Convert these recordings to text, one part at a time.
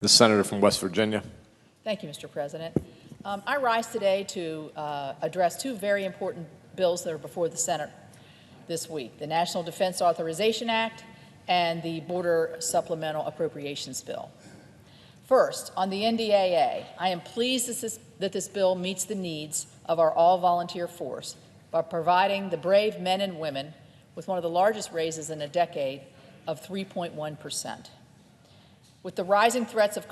The senator from West Virginia. Thank you, Mr. President. I rise today to address two very important bills that are before the Senate this week, the National Defense Authorization Act and the Border Supplemental Appropriations Bill. First, on the NDAA, I am pleased that this bill meets the needs of our all-volunteer force by providing the brave men and women with one of the largest raises in a decade of 3.1%. With the rising threats of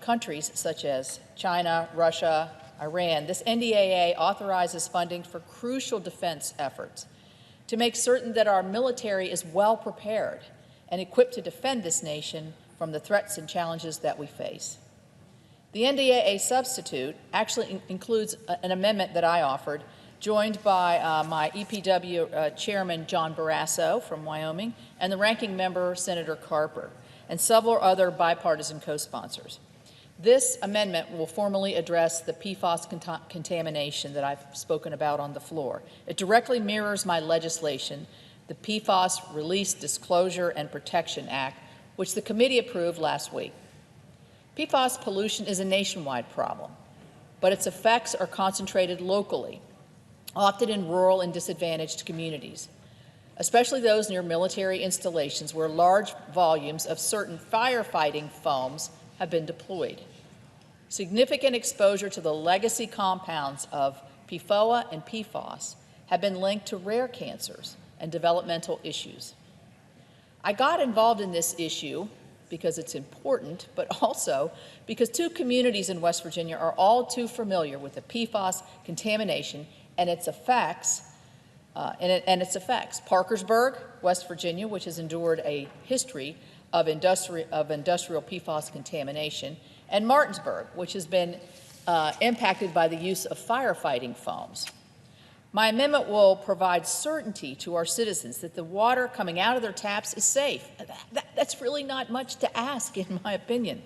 countries such as China, Russia, Iran, this NDAA authorizes funding for crucial defense efforts to make certain that our military is well prepared and equipped to defend this nation from the threats and challenges that we face. The NDAA substitute actually includes an amendment that I offered, joined by my EPW Chairman John Barrasso from Wyoming and the Ranking Member Senator Carper, and several other bipartisan co-sponsors. This amendment will formally address the PFAS contamination that I've spoken about on the floor. It directly mirrors my legislation, the PFAS Release, Disclosure, and Protection Act, which the committee approved last week. PFAS pollution is a nationwide problem, but its effects are concentrated locally, often in rural and disadvantaged communities, especially those near military installations where large volumes of certain firefighting foams have been deployed. Significant exposure to the legacy compounds of PFOA and PFAS have been linked to rare cancers and developmental issues. I got involved in this issue because it's important, but also because two communities in West Virginia are all too familiar with the PFAS contamination and its effects. Parkersburg, West Virginia, which has endured a history of industrial PFAS contamination, and Martinsburg, which has been impacted by the use of firefighting foams. My amendment will provide certainty to our citizens that the water coming out of their taps is safe. That's really not much to ask, in my opinion,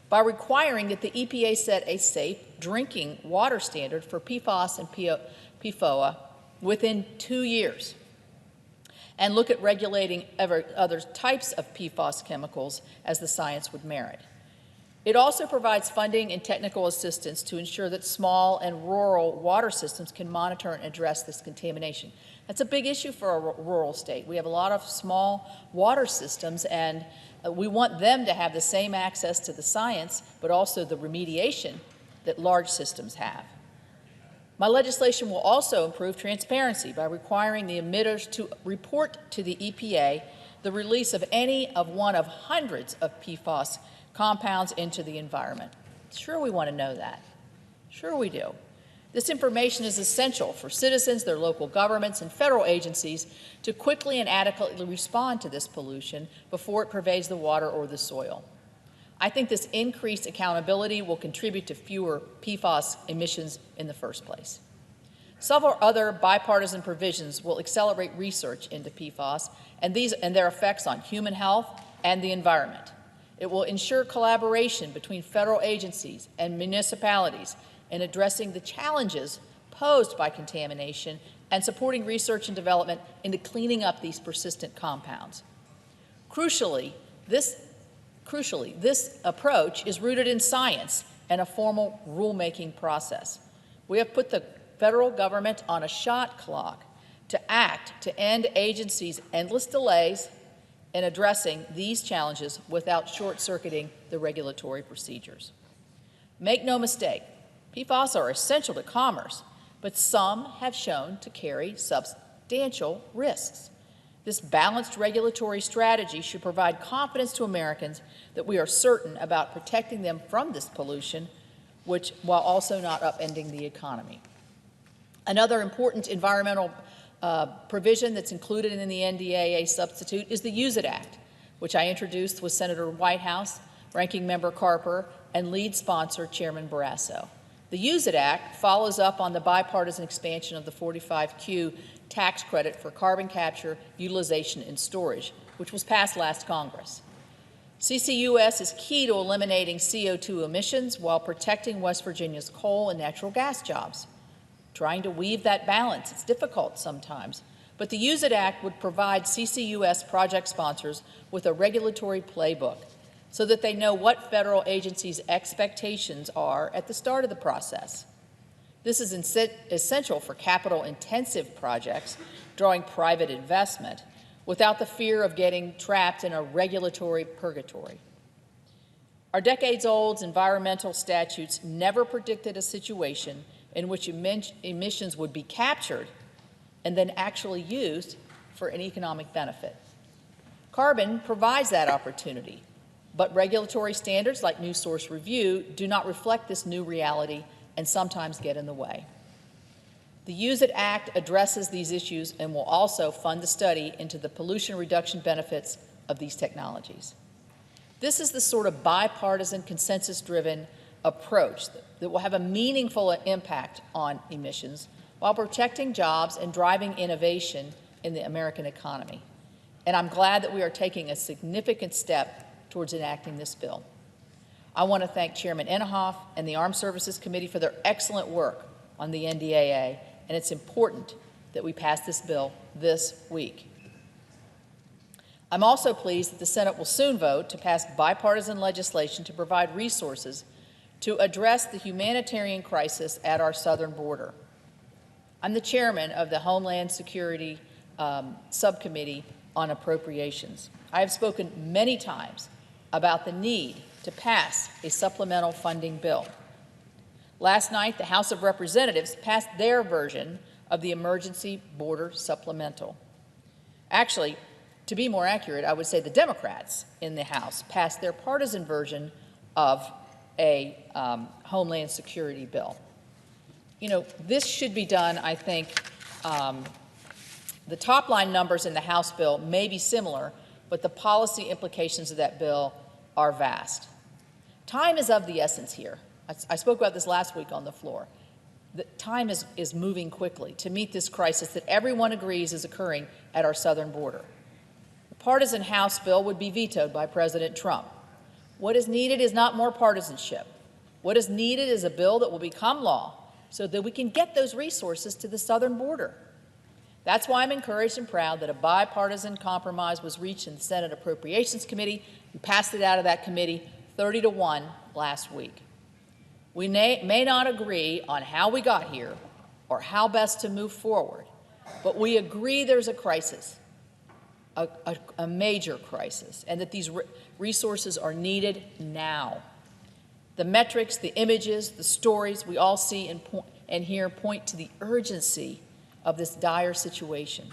by requiring that the EPA set a safe drinking water standard for PFAS and PFOA within 2 years, and look at regulating other types of PFAS chemicals as the science would merit. It also provides funding and technical assistance to ensure that small and rural water systems can monitor and address this contamination. That's a big issue for a rural state. We have a lot of small water systems, and we want them to have the same access to the science, but also the remediation that large systems have. My legislation will also improve transparency by requiring the emitters to report to the EPA the release of any of one of hundreds of PFAS compounds into the environment. Sure, we want to know that. Sure we do. This information is essential for citizens, their local governments, and federal agencies to quickly and adequately respond to this pollution before it pervades the water or the soil. I think this increased accountability will contribute to fewer PFAS emissions in the first place. Several other bipartisan provisions will accelerate research into PFAS and their effects on human health and the environment. It will ensure collaboration between federal agencies and municipalities in addressing the challenges posed by contamination and supporting research and development into cleaning up these persistent compounds. Crucially, this approach is rooted in science and a formal rulemaking process. We have put the federal government on a shot clock to act to end agencies' endless delays in addressing these challenges without short-circuiting the regulatory procedures. Make no mistake, PFAS are essential to commerce, but some have shown to carry substantial risks. This balanced regulatory strategy should provide confidence to Americans that we are certain about protecting them from this pollution, while also not upending the economy. Another important environmental provision that's included in the NDAA substitute is the Use It Act, which I introduced with Senator Whitehouse, Ranking Member Carper, and lead sponsor Chairman Barrasso. The Use It Act follows up on the bipartisan expansion of the 45Q tax credit for carbon capture, utilization, and storage, which was passed last Congress. CCUS is key to eliminating CO2 emissions while protecting West Virginia's coal and natural gas jobs. Trying to weave that balance, it's difficult sometimes, but the Use It Act would provide CCUS project sponsors with a regulatory playbook so that they know what federal agencies' expectations are at the start of the process. This is essential for capital-intensive projects drawing private investment without the fear of getting trapped in a regulatory purgatory. Our decades-old environmental statutes never predicted a situation in which emissions would be captured and then actually used for an economic benefit. Carbon provides that opportunity, but regulatory standards like new source review do not reflect this new reality and sometimes get in the way. The Use It Act addresses these issues and will also fund the study into the pollution reduction benefits of these technologies. This is the sort of bipartisan, consensus-driven approach that will have a meaningful impact on emissions while protecting jobs and driving innovation in the American economy. And I'm glad that we are taking a significant step towards enacting this bill. I want to thank Chairman Inhofe and the Armed Services Committee for their excellent work on the NDAA, and it's important that we pass this bill this week. I'm also pleased that the Senate will soon vote to pass bipartisan legislation to provide resources to address the humanitarian crisis at our southern border. I'm the chairman of the Homeland Security Subcommittee on Appropriations. I have spoken many times about the need to pass a supplemental funding bill. Last night, the House of Representatives passed their version of the Emergency Border Supplemental. Actually, to be more accurate, I would say the Democrats in the House passed their partisan version of a Homeland Security bill. You know, this should be done, I think, the top line numbers in the House bill may be similar, but the policy implications of that bill are vast. Time is of the essence here. I spoke about this last week on the floor. The time is moving quickly to meet this crisis that everyone agrees is occurring at our southern border. The partisan House bill would be vetoed by President Trump. What is needed is not more partisanship. What is needed is a bill that will become law so that we can get those resources to the southern border. That's why I'm encouraged and proud that a bipartisan compromise was reached in the Senate Appropriations Committee. We passed it out of that committee 30-1 last week. We may not agree on how we got here or how best to move forward, but we agree there's a crisis, a major crisis, and that these resources are needed now. The metrics, the images, the stories we all see and hear point to the urgency of this dire situation.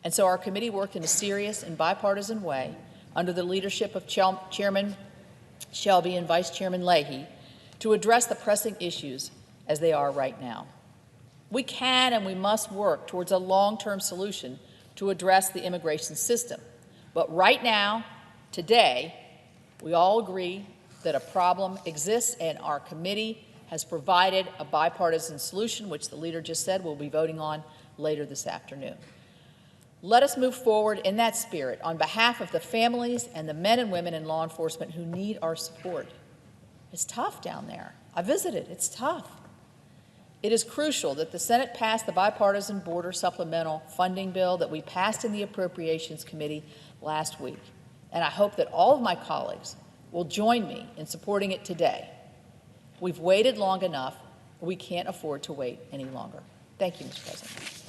And so our committee worked in a serious and bipartisan way under the leadership of Chairman Shelley and Vice Chairman Leahy to address the pressing issues as they are right now. We can and we must work towards a long-term solution to address the immigration system. But right now, today, we all agree that a problem exists, and our committee has provided a bipartisan solution, which the leader just said we'll be voting on later this afternoon. Let us move forward in that spirit on behalf of the families and the men and women in law enforcement who need our support. It's tough down there. I visited. It's tough. It is crucial that the Senate pass the bipartisan border supplemental funding bill that we passed in the Appropriations Committee last week. And I hope that all of my colleagues will join me in supporting it today. We've waited long enough. We can't afford to wait any longer. Thank you, Mr. President.